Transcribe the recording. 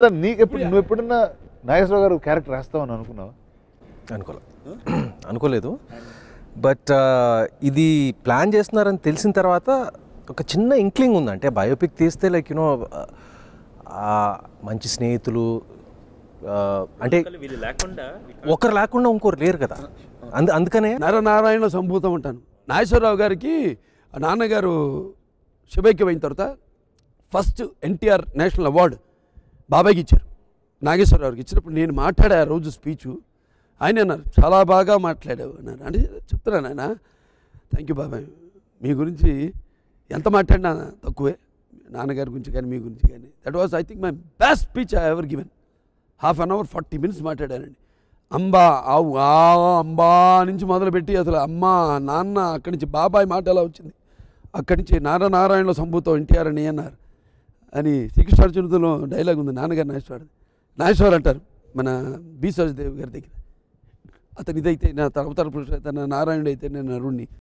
నువ్వు ఎప్పుడన్నా నాగేశ్వరరావు గారు క్యారెక్టర్ రాస్తావని అనుకున్నావా? అనుకోలేదు. బట్ ఇది ప్లాన్ చేస్తున్నారని తెలిసిన తర్వాత ఒక చిన్న ఇంక్లింగ్ ఉంది. అంటే బయోపిక్ తీస్తే లైక్ యూనో మంచి స్నేహితులు, అంటే ఒకరు లేకుండా ఇంకోరు లేరు కదా. అందుకనే నరనారాయణ సంభూతం అంటాను. నాగేశ్వరరావు గారికి నాన్నగారు శుభైక్యం అయిన తర్వాత ఫస్ట్ ఎన్టీఆర్ నేషనల్ అవార్డు బాబాయ్కి ఇచ్చారు. నాగేశ్వరరావుకి ఇచ్చినప్పుడు నేను మాట్లాడే ఆ రోజు స్పీచు ఆయన అన్నారు, చాలా బాగా మాట్లాడావు అన్నారు. అంటే చెప్తున్నాను ఆయన, థ్యాంక్ యూ బాబాయ్, మీ గురించి ఎంత మాట్లాడినా తక్కువే, నాన్నగారి గురించి కానీ మీ గురించి కానీ. That was I think my best speech I ever given. 1/2 hour 40 minutes మాట్లాడానండి. అంబా ఆవు అంబా నుంచి మొదలుపెట్టి అసలు అమ్మ నాన్న, అక్కడి నుంచి బాబాయ్ మాట ఎలా వచ్చింది, అక్కడి నుంచి నారాయణలో సంభూతం ఎన్టీఆర్ అని అన్నారు అని శ్రీకృష్ణార్జునుడిలో డైలాగ్ ఉంది. నాన్నగారు నాగేశ్వర అంటారు మన బి సరోజదేవి గారి దగ్గర, అతను ఇదైతే నా అవతార పురుషుడు అయితే, నా నారాయణుడు అయితే నేను నరుణ్ణి.